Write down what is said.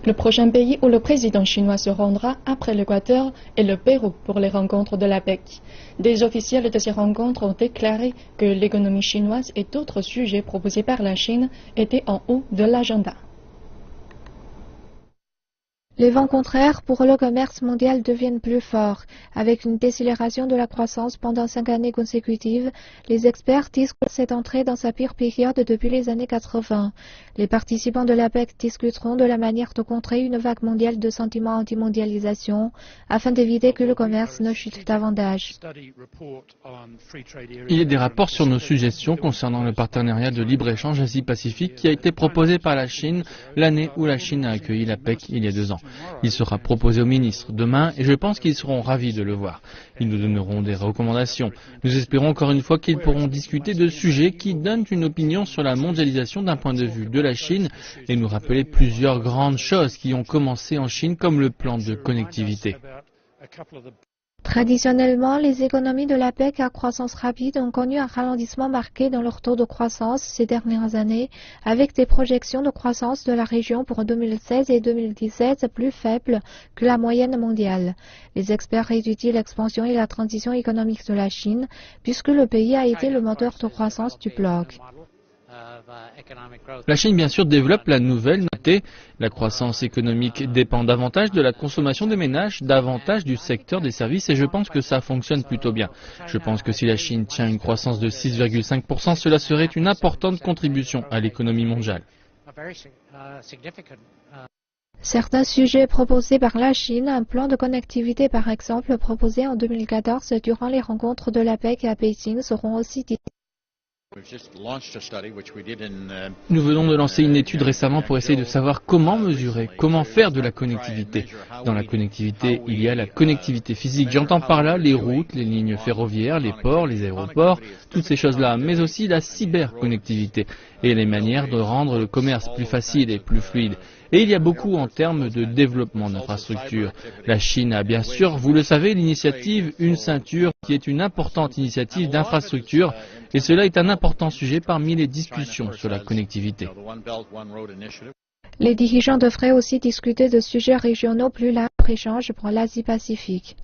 Le prochain pays où le président chinois se rendra après l'Équateur est le Pérou pour les rencontres de l'APEC. Des officiels de ces rencontres ont déclaré que l'économie chinoise et d'autres sujets proposés par la Chine étaient en haut de l'agenda. Les vents contraires pour le commerce mondial deviennent plus forts. Avec une décélération de la croissance pendant 5 années consécutives, les experts disent que c'est entré dans sa pire période depuis les années 80. Les participants de l'APEC discuteront de la manière de contrer une vague mondiale de sentiments anti-mondialisation afin d'éviter que le commerce ne chute davantage. Il y a des rapports sur nos suggestions concernant le partenariat de libre-échange Asie-Pacifique qui a été proposé par la Chine l'année où la Chine a accueilli l'APEC il y a 2 ans. Il sera proposé aux ministres demain et je pense qu'ils seront ravis de le voir. Ils nous donneront des recommandations. Nous espérons encore une fois qu'ils pourront discuter de sujets qui donnent une opinion sur la mondialisation d'un point de vue de la Chine et nous rappeler plusieurs grandes choses qui ont commencé en Chine comme le plan de connectivité. Traditionnellement, les économies de l'APEC à croissance rapide ont connu un ralentissement marqué dans leur taux de croissance ces dernières années, avec des projections de croissance de la région pour 2016 et 2017 plus faibles que la moyenne mondiale. Les experts étudient l'expansion et la transition économique de la Chine, puisque le pays a été le moteur de croissance du bloc. La Chine, bien sûr, développe la nouvelle normalité. La croissance économique dépend davantage de la consommation des ménages, davantage du secteur des services et je pense que ça fonctionne plutôt bien. Je pense que si la Chine tient une croissance de 6,5%, cela serait une importante contribution à l'économie mondiale. Certains sujets proposés par la Chine, un plan de connectivité par exemple proposé en 2014 durant les rencontres de l'APEC à Pékin, seront aussi discutés. Nous venons de lancer une étude récemment pour essayer de savoir comment mesurer, comment faire de la connectivité. Dans la connectivité, il y a la connectivité physique. J'entends par là les routes, les lignes ferroviaires, les ports, les aéroports, toutes ces choses-là, mais aussi la cyberconnectivité et les manières de rendre le commerce plus facile et plus fluide. Et il y a beaucoup en termes de développement d'infrastructures. La Chine a bien sûr, vous le savez, l'initiative Une ceinture qui est une importante initiative d'infrastructure et cela est un important sujet parmi les discussions sur la connectivité. Les dirigeants devraient aussi discuter de sujets régionaux plus larges échanges pour l'Asie-Pacifique.